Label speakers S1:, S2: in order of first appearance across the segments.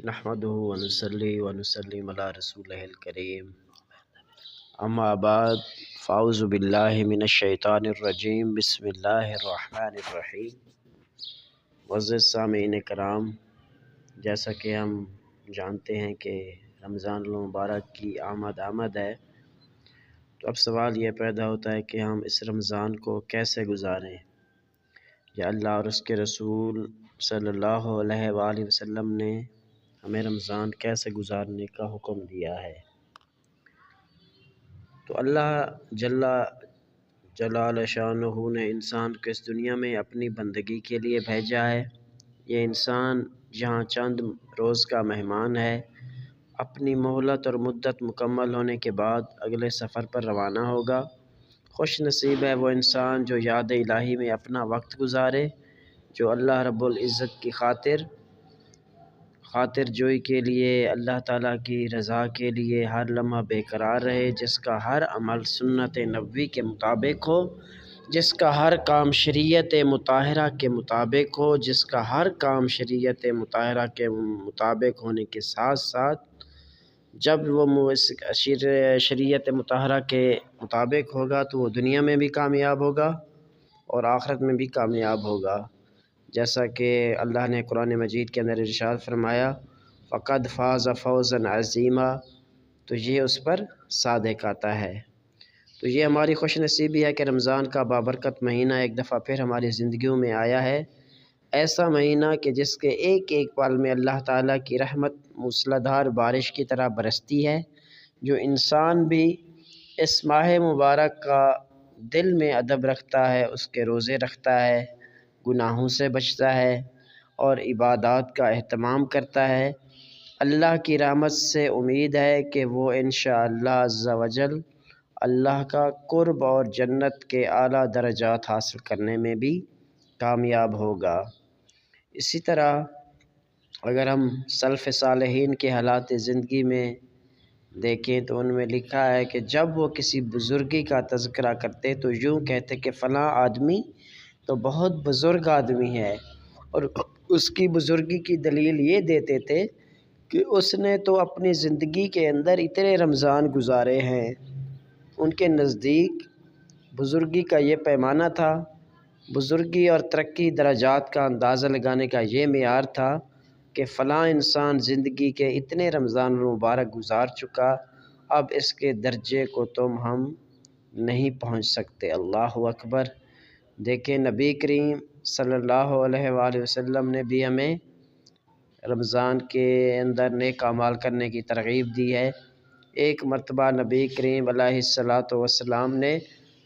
S1: نحمده ونصلي ونسلم على رسوله الكريم اما بعد فاعوذ باللہ من الشیطان الرجیم بسم اللہ الرحمن الرحیم۔ معزز سامعین کرام، جیسا کہ ہم جانتے ہیں کہ رمضان المبارک کی آمد ہے، تو اب سوال یہ پیدا ہوتا ہے کہ ہم اس رمضان کو کیسے گزاریں، یا اللہ اور اس کے رسول صلی اللہ علیہ وآلہ وسلم نے ہمیں رمضان کیسے گزارنے کا حکم دیا ہے۔ تو اللہ جلال شانہ نے انسان کو اس دنیا میں اپنی بندگی کے لیے بھیجا ہے۔ یہ انسان جہاں چند روز کا مہمان ہے، اپنی مہلت اور مدت مکمل ہونے کے بعد اگلے سفر پر روانہ ہوگا۔ خوش نصیب ہے وہ انسان جو یاد الہی میں اپنا وقت گزارے، جو اللہ رب العزت کی خاطر جوئی کے لیے، اللہ تعالیٰ کی رضا کے لیے ہر لمحہ بے قرار رہے، جس کا ہر عمل سنت نبوی کے مطابق ہو، جس کا ہر کام شریعت مطہرہ کے مطابق ہو، جس کا ہر کام شریعت مطہرہ کے مطابق ہونے کے ساتھ ساتھ جب وہ شریعت مطہرہ کے مطابق ہوگا تو وہ دنیا میں بھی کامیاب ہوگا اور آخرت میں بھی کامیاب ہوگا، جیسا کہ اللہ نے قرآن مجید کے اندر ارشاد فرمایا فقد فاز فوزا عظیما، تو یہ اس پر صادق آتا ہے۔ تو یہ ہماری خوش نصیبی ہے کہ رمضان کا بابرکت مہینہ ایک دفعہ پھر ہماری زندگیوں میں آیا ہے، ایسا مہینہ کہ جس کے ایک ایک پل میں اللہ تعالیٰ کی رحمت موسلادھار بارش کی طرح برستی ہے۔ جو انسان بھی اس ماہ مبارک کا دل میں ادب رکھتا ہے، اس کے روزے رکھتا ہے، گناہوں سے بچتا ہے اور عبادات کا اہتمام کرتا ہے، اللہ کی رحمت سے امید ہے کہ وہ انشاءاللہ عز و جل اللہ کا قرب اور جنت کے اعلیٰ درجات حاصل کرنے میں بھی کامیاب ہوگا۔ اسی طرح اگر ہم سلف صالحین کے حالات زندگی میں دیکھیں تو ان میں لکھا ہے کہ جب وہ کسی بزرگی کا تذکرہ کرتے تو یوں کہتے کہ فلاں آدمی تو بہت بزرگ آدمی ہے، اور اس کی بزرگی کی دلیل یہ دیتے تھے کہ اس نے تو اپنی زندگی کے اندر اتنے رمضان گزارے ہیں۔ ان کے نزدیک بزرگی کا یہ پیمانہ تھا، بزرگی اور ترقی درجات کا اندازہ لگانے کا یہ معیار تھا کہ فلاں انسان زندگی کے اتنے رمضان مبارک گزار چکا، اب اس کے درجے کو ہم نہیں پہنچ سکتے۔ اللہ اکبر! دیکھیں نبی کریم صلی اللہ علیہ وآلہ وسلم نے بھی ہمیں رمضان کے اندر نیک اعمال کرنے کی ترغیب دی ہے۔ ایک مرتبہ نبی کریم علیہ الصلاۃ والسلام نے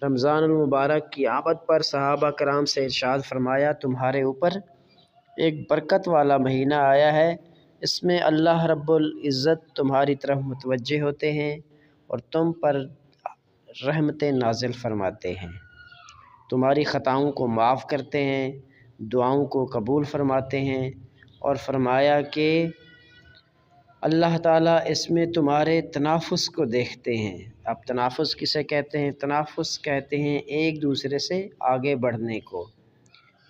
S1: رمضان المبارک کی آمد پر صحابہ کرام سے ارشاد فرمایا تمہارے اوپر ایک برکت والا مہینہ آیا ہے، اس میں اللہ رب العزت تمہاری طرف متوجہ ہوتے ہیں اور تم پر رحمتیں نازل فرماتے ہیں، تمہاری خطاؤں کو معاف کرتے ہیں، دعاؤں کو قبول فرماتے ہیں، اور فرمایا کہ اللہ تعالیٰ اس میں تمہارے تنافس کو دیکھتے ہیں۔ اب تنافس کسے کہتے ہیں؟ تنافس کہتے ہیں ایک دوسرے سے آگے بڑھنے کو،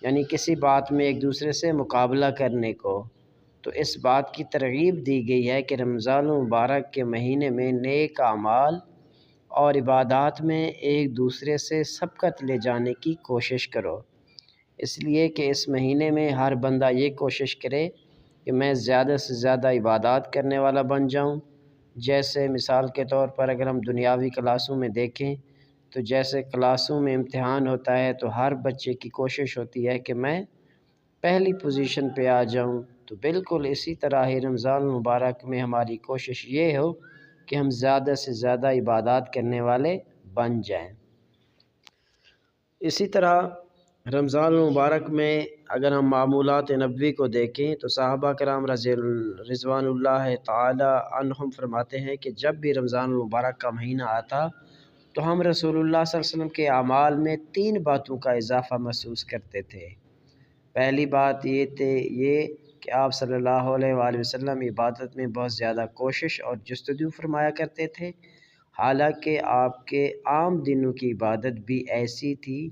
S1: یعنی کسی بات میں ایک دوسرے سے مقابلہ کرنے کو۔ تو اس بات کی ترغیب دی گئی ہے کہ رمضان المبارک کے مہینے میں نیک اعمال اور عبادات میں ایک دوسرے سے سبقت لے جانے کی کوشش کرو، اس لیے کہ اس مہینے میں ہر بندہ یہ کوشش کرے کہ میں زیادہ سے زیادہ عبادات کرنے والا بن جاؤں۔ جیسے مثال کے طور پر اگر ہم دنیاوی کلاسوں میں دیکھیں تو جیسے کلاسوں میں امتحان ہوتا ہے تو ہر بچے کی کوشش ہوتی ہے کہ میں پہلی پوزیشن پہ آ جاؤں، تو بالکل اسی طرح ہی رمضان المبارک میں ہماری کوشش یہ ہو کہ ہم زیادہ سے زیادہ عبادات کرنے والے بن جائیں۔ اسی طرح رمضان المبارک میں اگر ہم معمولات نبوی کو دیکھیں تو صحابہ کرام رضوان اللہ تعالی عنہم فرماتے ہیں کہ جب بھی رمضان المبارک کا مہینہ آتا تو ہم رسول اللہ صلی اللہ علیہ وسلم کے اعمال میں 3 باتوں کا اضافہ محسوس کرتے تھے۔ پہلی بات یہ کہ آپ صلی اللہ علیہ وآلہ وسلم عبادت میں بہت زیادہ کوشش اور جستجو فرمایا کرتے تھے، حالانکہ آپ کے عام دنوں کی عبادت بھی ایسی تھی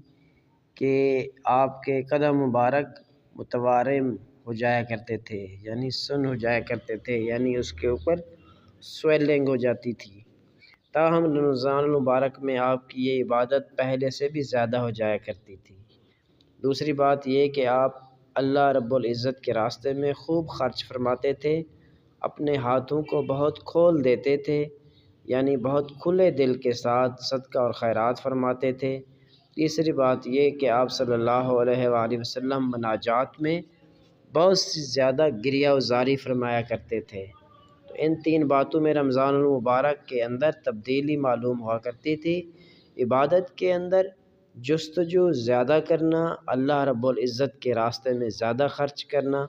S1: کہ آپ کے قدم مبارک متوارم ہو جایا کرتے تھے، یعنی سن ہو جایا کرتے تھے، یعنی اس کے اوپر سویلنگ ہو جاتی تھی۔ تاہم رمضان المبارک میں آپ کی یہ عبادت پہلے سے بھی زیادہ ہو جایا کرتی تھی۔ دوسری بات یہ کہ آپ اللہ رب العزت کے راستے میں خوب خرچ فرماتے تھے، اپنے ہاتھوں کو بہت کھول دیتے تھے، یعنی بہت کھلے دل کے ساتھ صدقہ اور خیرات فرماتے تھے۔ تیسری بات یہ کہ آپ صلی اللہ علیہ وآلہ وسلم مناجات میں بہت سی زیادہ گریہ وزاری فرمایا کرتے تھے۔ تو ان تین باتوں میں رمضان المبارک کے اندر تبدیلی معلوم ہوا کرتی تھی۔ عبادت کے اندر جستجو زیادہ کرنا، اللہ رب العزت کے راستے میں زیادہ خرچ کرنا،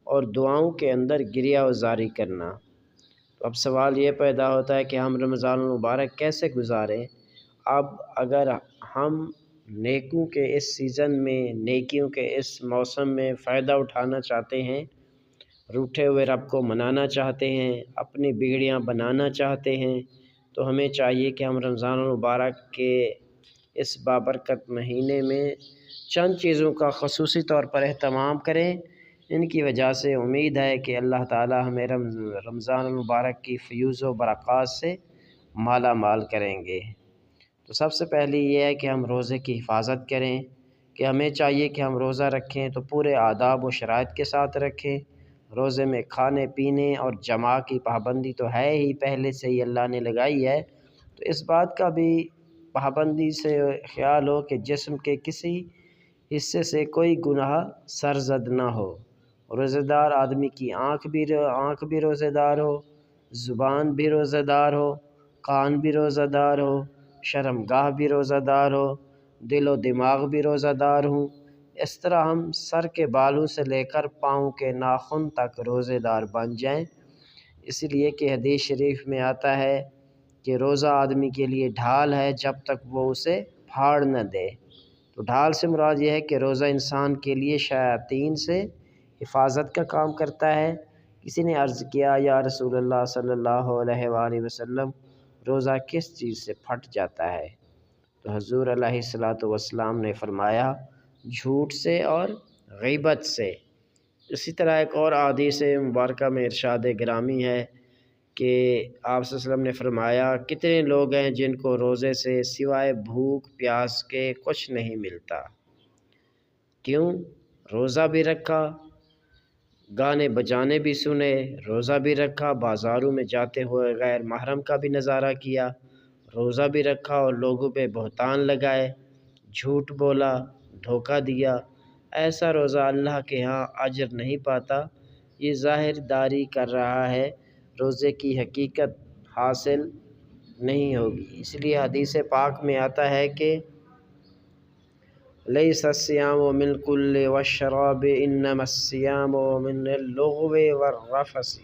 S1: اور دعاؤں کے اندر گریہ وزاری کرنا۔ تو اب سوال یہ پیدا ہوتا ہے کہ ہم رمضان المبارک کیسے گزاریں؟ اب اگر ہم نیکیوں کے اس سیزن میں، نیکیوں کے اس موسم میں فائدہ اٹھانا چاہتے ہیں، روٹھے ہوئے رب کو منانا چاہتے ہیں، اپنی بگڑیاں بنانا چاہتے ہیں، تو ہمیں چاہیے کہ ہم رمضان المبارک کے اس بابرکت مہینے میں چند چیزوں کا خصوصی طور پر اہتمام کریں۔ ان کی وجہ سے امید ہے کہ اللہ تعالی ہمیں رمضان المبارک کی فیوز و برکات سے مالا مال کریں گے۔ تو سب سے پہلی یہ ہے کہ ہم روزے کی حفاظت کریں، کہ ہمیں چاہیے کہ ہم روزہ رکھیں تو پورے آداب و شرائط کے ساتھ رکھیں۔ روزے میں کھانے پینے اور جماع کی پابندی تو ہے ہی، پہلے سے ہی اللہ نے لگائی ہے، تو اس بات کا بھی پابندی سے خیال ہو کہ جسم کے کسی حصے سے کوئی گناہ سرزد نہ ہو۔ روزہ دار آدمی کی آنکھ بھی روزہ دار ہو، زبان بھی روزہ دار ہو، کان بھی روزہ دار ہو، شرمگاہ بھی روزہ دار ہو، دل و دماغ بھی روزہ دار ہوں۔ اس طرح ہم سر کے بالوں سے لے کر پاؤں کے ناخن تک روزے دار بن جائیں، اس لیے کہ حدیث شریف میں آتا ہے کہ روزہ آدمی کے لیے ڈھال ہے جب تک وہ اسے پھاڑ نہ دے۔ تو ڈھال سے مراد یہ ہے کہ روزہ انسان کے لیے شیاطین سے حفاظت کا کام کرتا ہے۔ کسی نے عرض کیا، یا رسول اللہ صلی اللہ علیہ وآلہ وسلم، روزہ کس چیز سے پھٹ جاتا ہے؟ تو حضور علیہ الصلوۃ والسلام نے فرمایا، جھوٹ سے اور غیبت سے۔ اسی طرح ایک اور حدیث مبارکہ میں ارشاد گرامی ہے کہ آپ صلی اللہ علیہ وسلم نے فرمایا، کتنے لوگ ہیں جن کو روزے سے سوائے بھوک پیاس کے کچھ نہیں ملتا۔ کیوں؟ روزہ بھی رکھا، گانے بجانے بھی سنے، روزہ بھی رکھا، بازاروں میں جاتے ہوئے غیر محرم کا بھی نظارہ کیا، روزہ بھی رکھا اور لوگوں پہ بہتان لگائے، جھوٹ بولا، دھوکہ دیا۔ ایسا روزہ اللہ کے ہاں اجر نہیں پاتا، یہ ظاہر داری کر رہا ہے، روزے کی حقیقت حاصل نہیں ہوگی۔ اس لیے حدیث پاک میں آتا ہے کہ لیس الصیام من الکل والشراب انما الصیام من اللغو والرفث،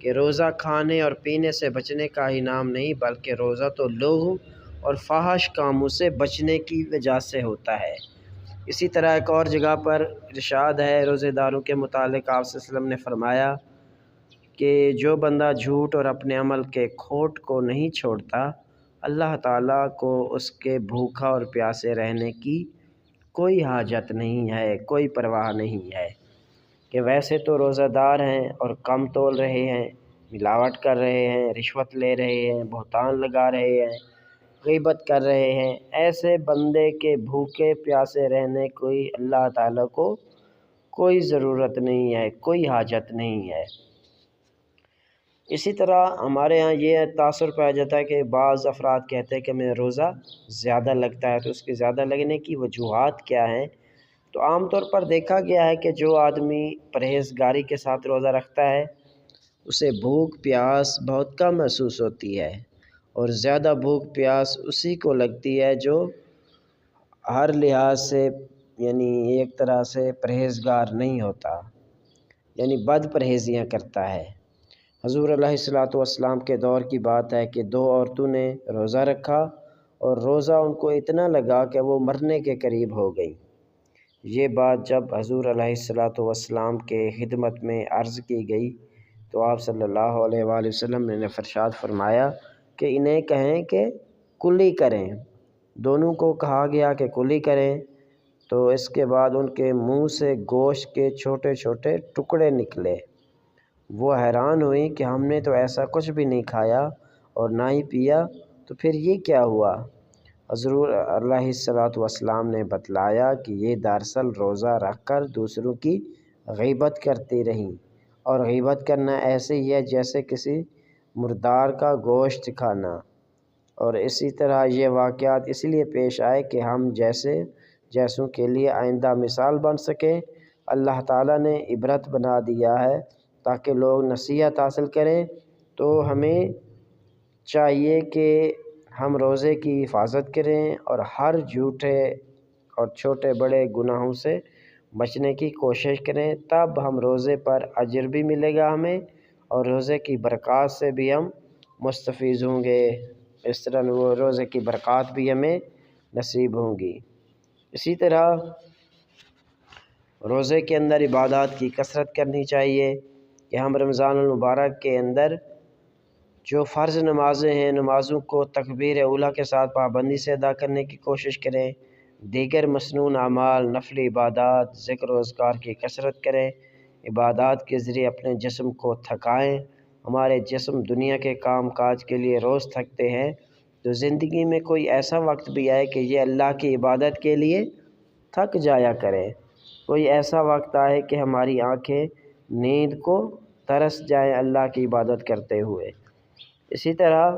S1: کہ روزہ کھانے اور پینے سے بچنے کا ہی نام نہیں، بلکہ روزہ تو لغو اور فحش کاموں سے بچنے کی وجہ سے ہوتا ہے۔ اسی طرح ایک اور جگہ پر ارشاد ہے روزے داروں کے متعلق، آپ صلی اللہ علیہ وسلم نے فرمایا کہ جو بندہ جھوٹ اور اپنے عمل کے کھوٹ کو نہیں چھوڑتا، اللہ تعالیٰ کو اس کے بھوکا اور پیاسے رہنے کی کوئی حاجت نہیں ہے، کوئی پرواہ نہیں ہے، کہ ویسے تو روزہ دار ہیں اور کم تول رہے ہیں، ملاوٹ کر رہے ہیں، رشوت لے رہے ہیں، بہتان لگا رہے ہیں، غیبت کر رہے ہیں، ایسے بندے کے بھوکے پیاسے رہنے کوئی اللہ تعالیٰ کو کوئی ضرورت نہیں ہے، کوئی حاجت نہیں ہے۔ اسی طرح ہمارے ہاں یہ تاثر پایا جاتا ہے کہ بعض افراد کہتے ہیں کہ میں روزہ زیادہ لگتا ہے، تو اس کے زیادہ لگنے کی وجوہات کیا ہیں؟ تو عام طور پر دیکھا گیا ہے کہ جو آدمی پرہیزگاری کے ساتھ روزہ رکھتا ہے اسے بھوک پیاس بہت کم محسوس ہوتی ہے، اور زیادہ بھوک پیاس اسی کو لگتی ہے جو ہر لحاظ سے یعنی ایک طرح سے پرہیزگار نہیں ہوتا، یعنی بد پرہیزیاں کرتا ہے۔ حضور علیہ الصلوۃ والسلام کے دور کی بات ہے کہ دو عورتوں نے روزہ رکھا اور روزہ ان کو اتنا لگا کہ وہ مرنے کے قریب ہو گئی۔ یہ بات جب حضور علیہ الصلوۃ والسلام کے خدمت میں عرض کی گئی تو آپ صلی اللہ علیہ وآلہ وسلم نے ارشاد فرمایا کہ انہیں کہیں کہ کلی کریں۔ دونوں کو کہا گیا کہ کلی کریں، تو اس کے بعد ان کے منہ سے گوشت کے چھوٹے چھوٹے ٹکڑے نکلے۔ وہ حیران ہوئی کہ ہم نے تو ایسا کچھ بھی نہیں کھایا اور نہ ہی پیا، تو پھر یہ کیا ہوا؟ حضور علیہ الصلوۃ والسلام نے بتلایا کہ یہ دراصل روزہ رکھ کر دوسروں کی غیبت کرتی رہیں، اور غیبت کرنا ایسے ہی ہے جیسے کسی مردار کا گوشت کھانا۔ اور اسی طرح یہ واقعات اس لیے پیش آئے کہ ہم جیسوں کے لیے آئندہ مثال بن سکیں۔ اللہ تعالیٰ نے عبرت بنا دیا ہے تاکہ لوگ نصیحت حاصل کریں۔ تو ہمیں چاہیے کہ ہم روزے کی حفاظت کریں اور ہر جھوٹے اور چھوٹے بڑے گناہوں سے بچنے کی کوشش کریں، تب ہم روزے پر اجر بھی ملے گا ہمیں، اور روزے کی برکات سے بھی ہم مستفیض ہوں گے۔ اس طرح وہ روزے کی برکات بھی ہمیں نصیب ہوں گی۔ اسی طرح روزے کے اندر عبادات کی کثرت کرنی چاہیے کہ ہم رمضان المبارک کے اندر جو فرض نمازیں ہیں، نمازوں کو تکبیر اولیٰ کے ساتھ پابندی سے ادا کرنے کی کوشش کریں۔ دیگر مسنون اعمال، نفلی عبادات، ذکر و اذکار کی کثرت کریں۔ عبادات کے ذریعے اپنے جسم کو تھکائیں۔ ہمارے جسم دنیا کے کام کاج کے لیے روز تھکتے ہیں، تو زندگی میں کوئی ایسا وقت بھی آئے کہ یہ اللہ کی عبادت کے لیے تھک جایا کریں۔ کوئی ایسا وقت آئے کہ ہماری آنکھیں نیند کو ترس جائیں اللہ کی عبادت کرتے ہوئے۔ اسی طرح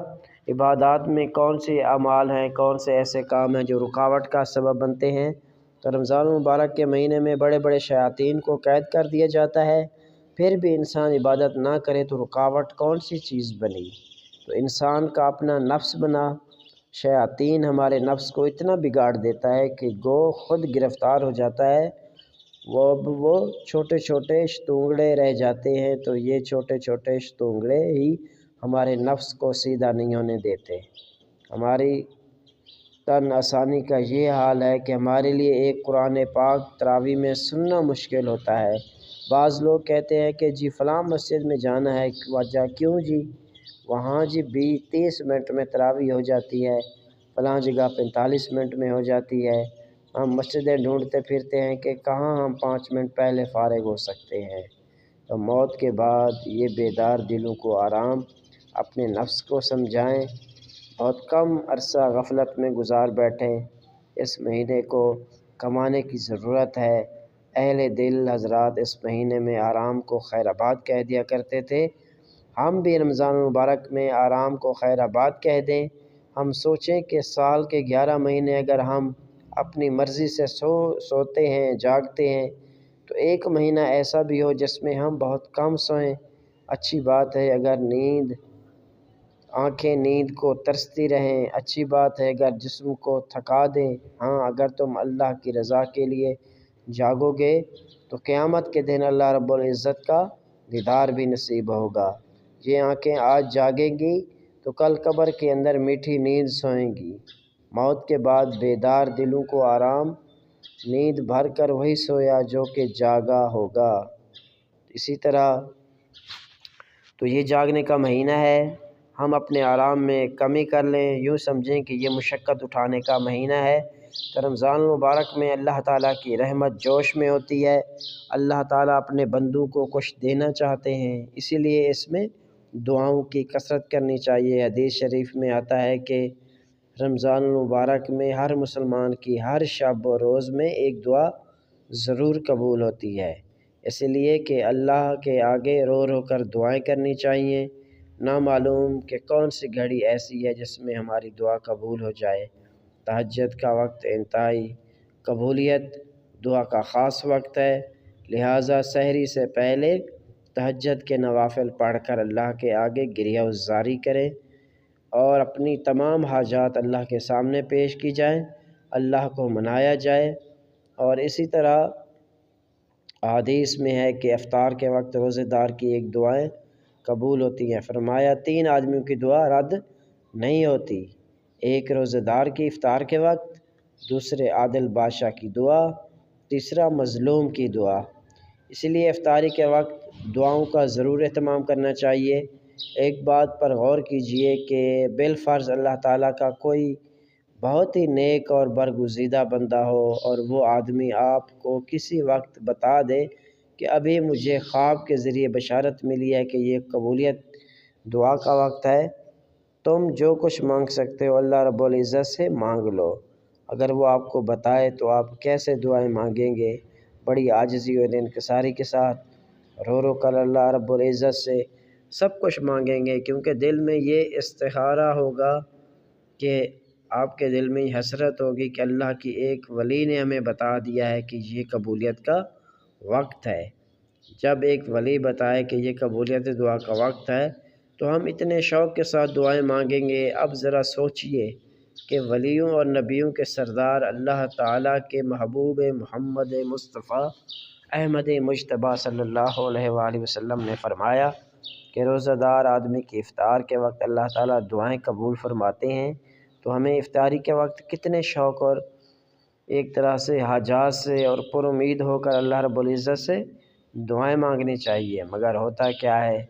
S1: عبادات میں کون سے اعمال ہیں، کون سے ایسے کام ہیں جو رکاوٹ کا سبب بنتے ہیں؟ تو رمضان المبارک کے مہینے میں بڑے بڑے شیاطین کو قید کر دیا جاتا ہے، پھر بھی انسان عبادت نہ کرے تو رکاوٹ کون سی چیز بنی؟ تو انسان کا اپنا نفس بنا۔ شیاطین ہمارے نفس کو اتنا بگاڑ دیتا ہے کہ گو خود گرفتار ہو جاتا ہے، وہ چھوٹے چھوٹے شتونگڑے رہ جاتے ہیں، تو یہ چھوٹے چھوٹے شتونگڑے ہی ہمارے نفس کو سیدھا نہیں ہونے دیتے۔ ہماری تن آسانی کا یہ حال ہے کہ ہمارے لیے ایک قرآن پاک تراویح میں سننا مشکل ہوتا ہے۔ بعض لوگ کہتے ہیں کہ جی فلاں مسجد میں جانا ہے، وجہ کیوں جی؟ وہاں جی 20-30 منٹ میں تراویح ہو جاتی ہے، فلاں جگہ 45 منٹ میں ہو جاتی ہے۔ ہم مسجدیں ڈھونڈتے پھرتے ہیں کہ کہاں ہم 5 منٹ پہلے فارغ ہو سکتے ہیں۔ تو موت کے بعد یہ بیدار دلوں کو آرام، اپنے نفس کو سمجھائیں، بہت کم عرصہ غفلت میں گزار بیٹھیں۔ اس مہینے کو کمانے کی ضرورت ہے۔ اہل دل حضرات اس مہینے میں آرام کو خیر آباد کہہ دیا کرتے تھے۔ ہم بھی رمضان المبارک میں آرام کو خیر آباد کہہ دیں۔ ہم سوچیں کہ سال کے 11 مہینے اگر ہم اپنی مرضی سے سوتے ہیں، جاگتے ہیں، تو ایک مہینہ ایسا بھی ہو جس میں ہم بہت کم سوئیں۔ اچھی بات ہے اگر آنکھیں نیند کو ترستی رہیں، اچھی بات ہے اگر جسم کو تھکا دیں۔ ہاں، اگر تم اللہ کی رضا کے لیے جاگو گے تو قیامت کے دن اللہ رب العزت کا دیدار بھی نصیب ہوگا۔ یہ آنکھیں آج جاگیں گی تو کل قبر کے اندر میٹھی نیند سوئیں گی۔ موت کے بعد بیدار دلوں کو آرام، نیند بھر کر وہی سویا جو کہ جاگا ہوگا۔ اسی طرح تو یہ جاگنے کا مہینہ ہے، ہم اپنے آرام میں کمی کر لیں، یوں سمجھیں کہ یہ مشقت اٹھانے کا مہینہ ہے۔ تو رمضان المبارک میں اللہ تعالیٰ کی رحمت جوش میں ہوتی ہے، اللہ تعالیٰ اپنے بندوں کو کچھ دینا چاہتے ہیں، اسی لیے اس میں دعاؤں کی کثرت کرنی چاہیے۔ حدیث شریف میں آتا ہے کہ رمضان المبارک میں ہر مسلمان کی ہر شب و روز میں ایک دعا ضرور قبول ہوتی ہے، اس لیے کہ اللہ کے آگے رو رو کر دعائیں کرنی چاہیے۔ نہ معلوم کہ کون سی گھڑی ایسی ہے جس میں ہماری دعا قبول ہو جائے۔ تہجد کا وقت انتہائی قبولیت دعا کا خاص وقت ہے، لہٰذا سحری سے پہلے تہجد کے نوافل پڑھ کر اللہ کے آگے گریہ وزاری کریں اور اپنی تمام حاجات اللہ کے سامنے پیش کی جائیں، اللہ کو منایا جائے۔ اور اسی طرح حدیث میں ہے کہ افطار کے وقت روزے دار کی ایک دعائیں قبول ہوتی ہیں۔ فرمایا 3 آدمیوں کی دعا رد نہیں ہوتی، ایک روزے دار کی افطار کے وقت، دوسرے عادل بادشاہ کی دعا، تیسرا مظلوم کی دعا۔ اسی لیے افطاری کے وقت دعاؤں کا ضرور اہتمام کرنا چاہیے۔ ایک بات پر غور کیجئے کہ بالفرض اللہ تعالیٰ کا کوئی بہت ہی نیک اور برگزیدہ بندہ ہو اور وہ آدمی آپ کو کسی وقت بتا دے کہ ابھی مجھے خواب کے ذریعے بشارت ملی ہے کہ یہ قبولیت دعا کا وقت ہے، تم جو کچھ مانگ سکتے ہو اللہ رب العزت سے مانگ لو۔ اگر وہ آپ کو بتائے تو آپ کیسے دعائیں مانگیں گے؟ بڑی عاجزی اور انکساری کے ساتھ رو رو کر اللہ رب العزت سے سب کچھ مانگیں گے، کیونکہ دل میں یہ استخارہ ہوگا کہ آپ کے دل میں حسرت ہوگی کہ اللہ کی ایک ولی نے ہمیں بتا دیا ہے کہ یہ قبولیت کا وقت ہے۔ جب ایک ولی بتائے کہ یہ قبولیت دعا کا وقت ہے تو ہم اتنے شوق کے ساتھ دعائیں مانگیں گے۔ اب ذرا سوچئے کہ ولیوں اور نبیوں کے سردار اللہ تعالیٰ کے محبوب محمد مصطفیٰ احمد مجتبیٰ صلی اللہ علیہ وآلہ وسلم نے فرمایا کہ روزہ دار آدمی کی افطار کے وقت اللہ تعالیٰ دعائیں قبول فرماتے ہیں، تو ہمیں افطاری کے وقت کتنے شوق اور ایک طرح سے حاجات سے اور پر امید ہو کر اللہ رب العزت سے دعائیں مانگنی چاہیے۔ مگر ہوتا کیا ہے،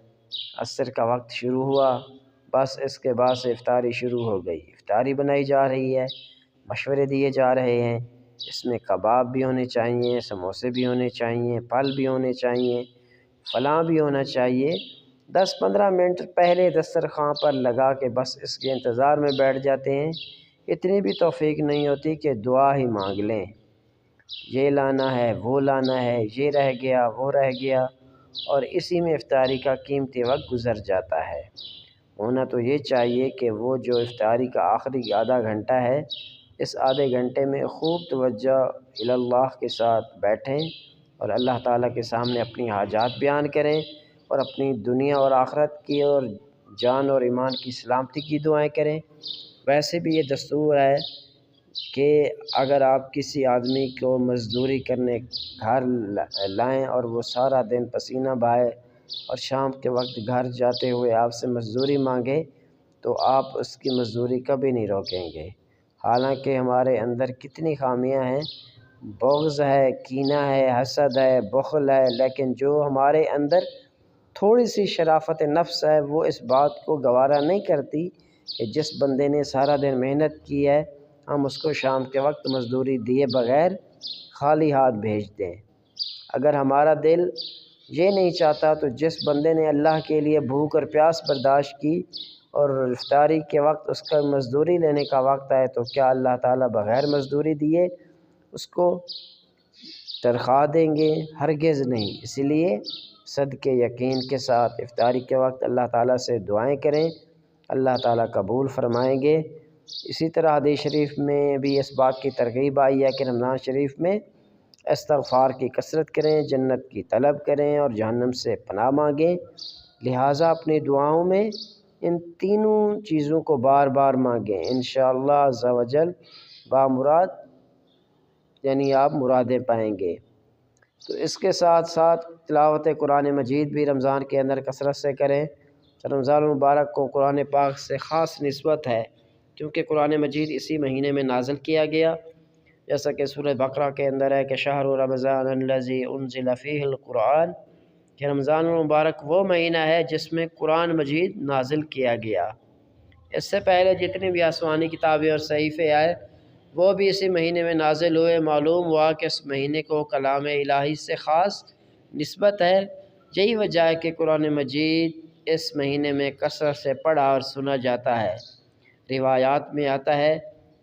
S1: عصر کا وقت شروع ہوا، بس اس کے بعد سے افطاری شروع ہو گئی، افطاری بنائی جا رہی ہے، مشورے دیے جا رہے ہیں، اس میں کباب بھی ہونے چاہیے، سموسے بھی ہونے چاہیے، پھل بھی ہونے چاہیے، فلاں بھی ہونا چاہیے۔ 10-15 منٹ پہلے دسترخوان پر لگا کے بس اس کے انتظار میں بیٹھ جاتے ہیں، اتنی بھی توفیق نہیں ہوتی کہ دعا ہی مانگ لیں، یہ لانا ہے وہ لانا ہے، یہ رہ گیا وہ رہ گیا، اور اسی میں افطاری کا قیمتی وقت گزر جاتا ہے۔ ہونا تو یہ چاہیے کہ وہ جو افطاری کا آخری آدھا گھنٹہ ہے، اس آدھے گھنٹے میں خوب توجہ اللہ کے ساتھ بیٹھیں اور اللہ تعالیٰ کے سامنے اپنی حاجات بیان کریں اور اپنی دنیا اور آخرت کی اور جان اور ایمان کی سلامتی کی دعائیں کریں۔ ویسے بھی یہ دستور ہے کہ اگر آپ کسی آدمی کو مزدوری کرنے گھر لائیں اور وہ سارا دن پسینہ بہائے اور شام کے وقت گھر جاتے ہوئے آپ سے مزدوری مانگے تو آپ اس کی مزدوری کبھی نہیں روکیں گے۔ حالانکہ ہمارے اندر کتنی خامیاں ہیں، بغض ہے، کینہ ہے، حسد ہے، بخل ہے، لیکن جو ہمارے اندر تھوڑی سی شرافت نفس ہے وہ اس بات کو گوارا نہیں کرتی کہ جس بندے نے سارا دن محنت کی ہے ہم اس کو شام کے وقت مزدوری دیے بغیر خالی ہاتھ بھیج دیں۔ اگر ہمارا دل یہ نہیں چاہتا تو جس بندے نے اللہ کے لیے بھوک اور پیاس برداشت کی اور افطاری کے وقت اس کا مزدوری لینے کا وقت آئے تو کیا اللہ تعالیٰ بغیر مزدوری دیے اس کو تنخواہ دیں گے؟ ہرگز نہیں۔ اسی لیے صدقے یقین کے ساتھ افطاری کے وقت اللہ تعالیٰ سے دعائیں کریں، اللہ تعالیٰ قبول فرمائیں گے۔ اسی طرح حدیث شریف میں بھی اس بات کی ترغیب آئی ہے کہ رمضان شریف میں استغفار کی کثرت کریں، جنت کی طلب کریں اور جہنم سے پناہ مانگیں۔ لہٰذا اپنی دعاؤں میں ان تینوں چیزوں کو بار بار مانگیں، انشاءاللہ عز و جل بامراد، یعنی آپ مرادیں پائیں گے۔ تو اس کے ساتھ ساتھ تلاوت قرآن مجید بھی رمضان کے اندر کثرت سے کریں۔ رمضان المبارک کو قرآن پاک سے خاص نسبت ہے کیونکہ قرآن مجید اسی مہینے میں نازل کیا گیا، جیسا کہ سورہ بقرہ کے اندر ہے کہ شہر رمضان الذی انزل فیہ القرآن، کہ رمضان المبارک وہ مہینہ ہے جس میں قرآن مجید نازل کیا گیا۔ اس سے پہلے جتنی بھی آسمانی کتابیں اور صحیفے آئے وہ بھی اسی مہینے میں نازل ہوئے۔ معلوم ہوا کہ اس مہینے کو کلام الہی سے خاص نسبت ہے، یہی وجہ ہے کہ قرآن مجید اس مہینے میں کثرت سے پڑھا اور سنا جاتا ہے۔ روایات میں آتا ہے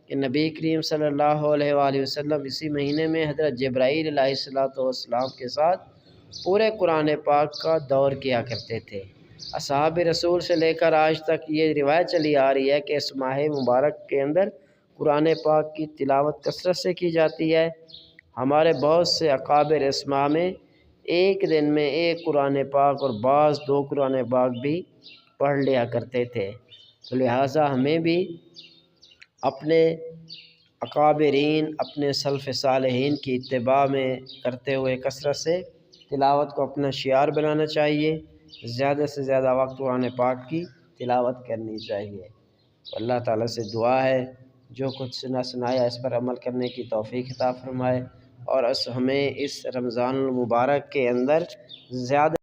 S1: کہ نبی کریم صلی اللہ علیہ وآلہ وسلم اسی مہینے میں حضرت جبرائیل علیہ السلام کے ساتھ پورے قرآن پاک کا دور کیا کرتے تھے۔ اصحاب رسول سے لے کر آج تک یہ روایت چلی آ رہی ہے کہ اس ماہ مبارک کے اندر قرآن پاک کی تلاوت کثرت سے کی جاتی ہے۔ ہمارے بہت سے اکابر اس ماہ میں ایک دن میں ایک قرآن پاک اور بعض 2 قرآن پاک بھی پڑھ لیا کرتے تھے۔ تو لہٰذا ہمیں بھی اپنے اکابرین، اپنے سلف صالحین کی اتباع میں کرتے ہوئے کثرت سے تلاوت کو اپنا شعار بنانا چاہیے، زیادہ سے زیادہ وقت قرآن پاک کی تلاوت کرنی چاہیے۔ اللہ تعالیٰ سے دعا ہے جو کچھ سنایا اس پر عمل کرنے کی توفیق عطا فرمائے اور ہمیں اس رمضان المبارک کے اندر زیادہ